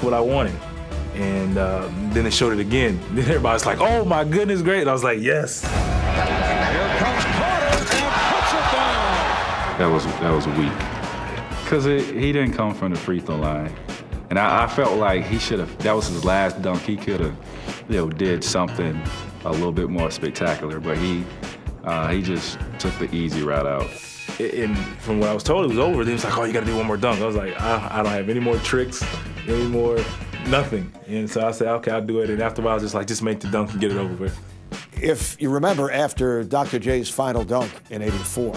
what I wanted. And then they showed it again. Then everybody's like, oh my goodness, great. And I was like, yes. Here comes Carter and puts it down. That was weak. Because he didn't come from the free throw line. And I felt like he should have, that was his last dunk. He could have, did something a little bit more spectacular, but he just took the easy route out. And from what I was told, it was over. They was like, oh, you got to do one more dunk. I was like, I don't have any more tricks, any more, nothing. And so I said, okay, I'll do it. And after a while, I was just like, just make the dunk and get it over with. If you remember, after Dr. J's final dunk in '84,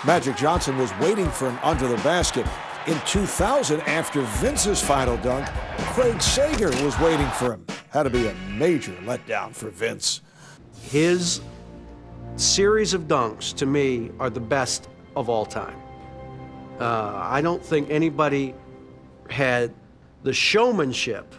Magic Johnson was waiting for him under the basket. In 2000, after Vince's final dunk, Craig Sager was waiting for him. Had to be a major letdown for Vince. His series of dunks, to me, are the best of all time. I don't think anybody had the showmanship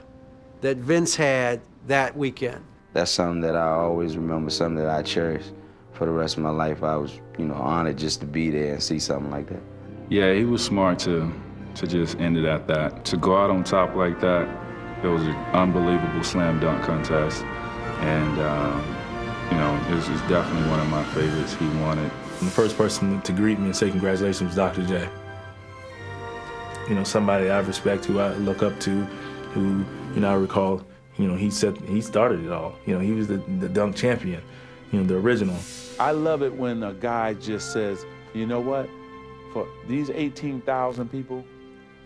that Vince had that weekend. That's something that I always remember, something that I cherish for the rest of my life. I was, honored just to be there and see something like that. Yeah, he was smart to just end it at that. To go out on top like that, it was an unbelievable slam dunk contest. And, it was definitely one of my favorites. He won it. And the first person to greet me and say congratulations was Dr. J. Somebody I respect, who I look up to, who, I recall, he started it all. He was the dunk champion, the original. I love it when a guy just says, you know what? For these 18,000 people,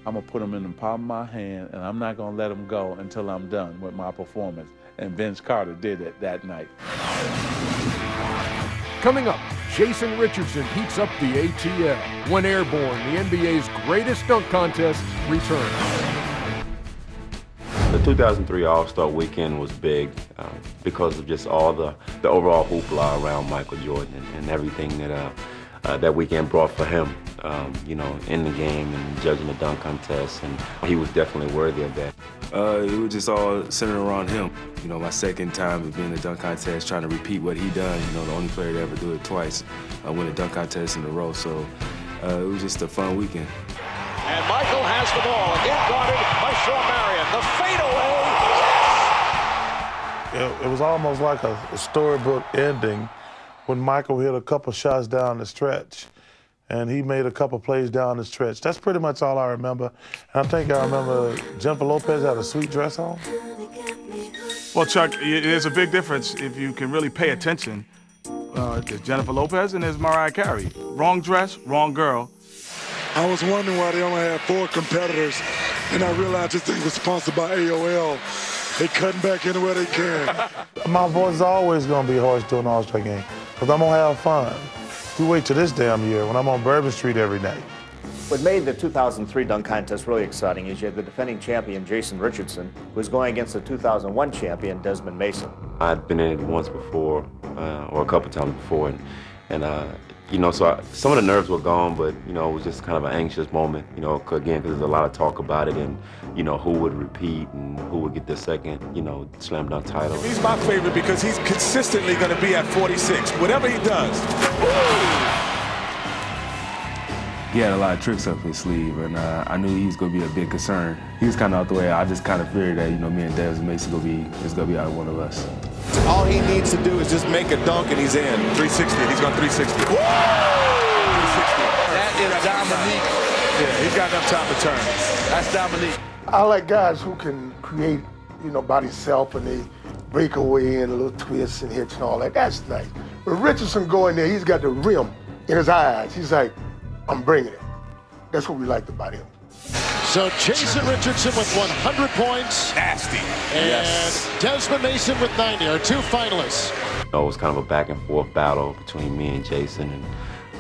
I'm gonna put them in the palm of my hand and I'm not gonna let them go until I'm done with my performance. And Vince Carter did it that night. Coming up, Jason Richardson heats up the ATL when Airborne, the NBA's greatest dunk contest, returns. The 2003 All-Star Weekend was big because of just all the overall hoopla around Michael Jordan and everything that weekend brought for him, in the game and judging the dunk contest, and he was definitely worthy of that. It was just all centered around him. My second time of being in the dunk contest, trying to repeat what he done, the only player to ever do it twice, win a dunk contest in a row, so it was just a fun weekend. And Michael has the ball, again guarded by Shawn Marion. The fadeaway, yes! It was almost like a storybook ending when Michael hit a couple shots down the stretch, and he made a couple plays down the stretch. That's pretty much all I remember. And I think I remember Jennifer Lopez had a sweet dress on. Well, Chuck, there's a big difference if you can really pay attention. There's Jennifer Lopez and there's Mariah Carey. Wrong dress, wrong girl. I was wondering why they only had 4 competitors, and I realized this thing was sponsored by AOL. They cutting back anywhere they can. My voice is always gonna be hoarse during the All-Star game, because I'm gonna have fun. You wait till this damn year when I'm on Bourbon Street every night. What made the 2003 dunk contest really exciting is you had the defending champion, Jason Richardson, who was going against the 2001 champion, Desmond Mason. I'd been in it once before, or a couple times before, so some of the nerves were gone, but, it was just kind of an anxious moment, again, because there's a lot of talk about it and, who would repeat and who would get the second, slam dunk title. He's my favorite because he's consistently going to be at 46, whatever he does. He had a lot of tricks up his sleeve, and I knew he was going to be a big concern. He was kind of out the way. I just kind of figured that, me and Desmond Mason is going to be out of one of us. All he needs to do is just make a dunk and he's in. 360, he's going 360. Woo! 360. That is Dominique. Yeah, he's got enough time to turn. That's Dominique. I like guys who can create, by themselves, and they break away and a little twist and hits and all that. That's nice. But Richardson going there, he's got the rim in his eyes. He's like, I'm bringing it. That's what we liked about him. So Jason Richardson with 100 points. Nasty. And yes. Desmond Mason with 90, our 2 finalists. It was kind of a back and forth battle between me and Jason.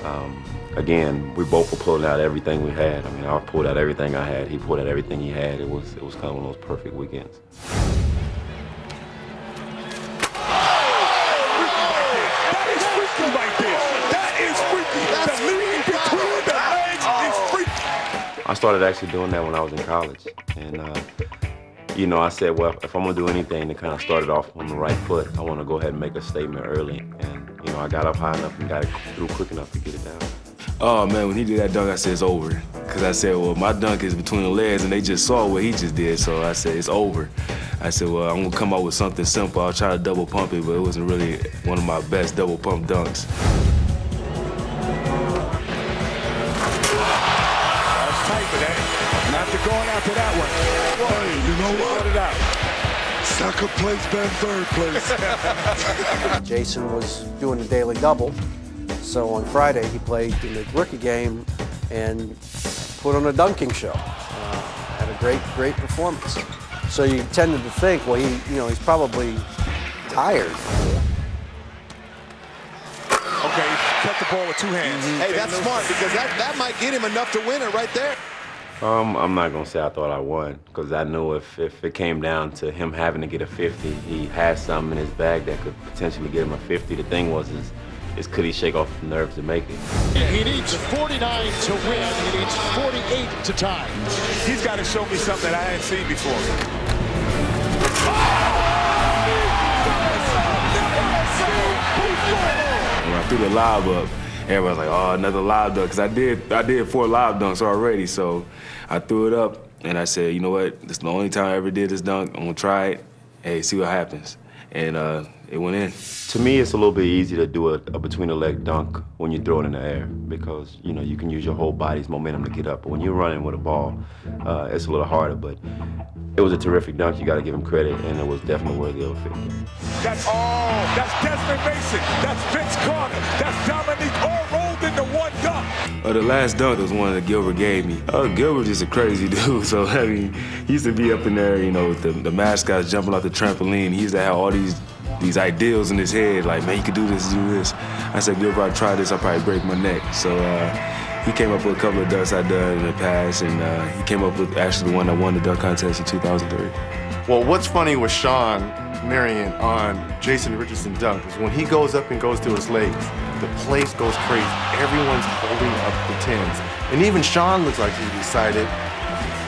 And again, we both were pulling out everything we had. I pulled out everything I had. He pulled out everything he had. It was kind of one of those perfect weekends. I started actually doing that when I was in college. And, I said, well, if I'm going to do anything to kind of start it off on the right foot, I want to go ahead and make a statement early. And, I got up high enough and got it through quick enough to get it down. Oh, man, when he did that dunk, I said it's over. because I said, well, my dunk is between the legs, and they just saw what he just did, so I said, it's over. I said, well, I'm gonna come up with something simple. I'll try to double pump it, but it wasn't really one of my best double pump dunks. That's tight, but and after going after that one, hey, you know what? Put it out. Second place, been third place. Jason was doing a daily double, so on Friday he played in the rookie game and put on a dunking show. Had a great performance. So you tended to think, well, he's probably tired. Okay, cut the ball with two hands. Hey, that's smart because that might get him enough to win it right there. I'm not gonna say I thought I won, because I knew if it came down to him having to get a 50, he had something in his bag that could potentially get him a 50. The thing was, is could he shake off the nerves to make it? He needs 49 to win. He needs 48 to tie. He's got to show me something that I hadn't seen before. When I threw the lob up, everybody's like, oh, another lob dunk, because I did 4 lob dunks already, so I threw it up, and I said, you know what, this is the only time I ever did this dunk. I'm gonna try it, hey, see what happens. And it went in. To me, it's a little bit easy to do a between-the-leg dunk when you throw it in the air, because you can use your whole body's momentum to get up. But when you're running with a ball, it's a little harder. But it was a terrific dunk. You got to give him credit, and it was definitely worthy of a 50. That's Desmond Mason. That's Vince Carter. That's Dominique, all rolled into one dunk. The last dunk was one that Gilbert gave me. Gilbert's just a crazy dude. So, I mean, he used to be up in there, with the mascots jumping off the trampoline. He used to have all these ideals in his head, like, man, you could do this, do this. I said, Gilbert, I'll try this, I'll probably break my neck. So he came up with a couple of dunks I'd done in the past, and he came up with actually the one that won the dunk contest in 2003. Well, what's funny with Shawn Marion on Jason Richardson dunk is when he goes up and goes to his legs, the place goes crazy. Everyone's holding up the 10s. And even Shawn looks like he's excited.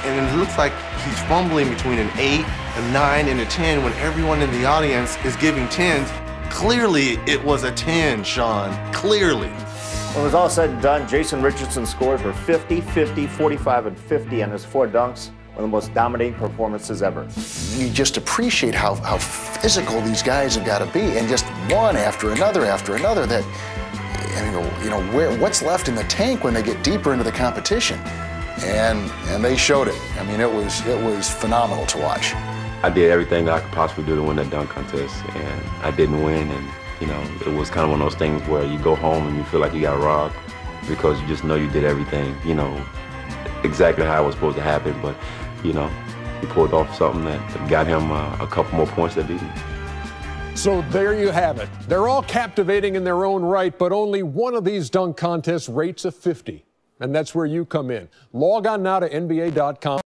And it looks like he's fumbling between an 8, a 9, and a 10 when everyone in the audience is giving 10s. Clearly, it was a 10, Shawn. Clearly. When it was all said and done, Jason Richardson's scores were 50, 50, 45, and 50 on his 4 dunks. One of the most dominating performances ever. You just appreciate how physical these guys have got to be, and just one after another, that, what's left in the tank when they get deeper into the competition? And they showed it. I mean, it was phenomenal to watch. I did everything that I could possibly do to win that dunk contest, and I didn't win. And it was kind of one of those things where you go home and you feel like you got robbed, because you just know you did everything, exactly how it was supposed to happen. But he pulled off something that got him a couple more points that beat him. So there you have it. They're all captivating in their own right, but only one of these dunk contests rates a 50. And that's where you come in. Log on now to NBA.com.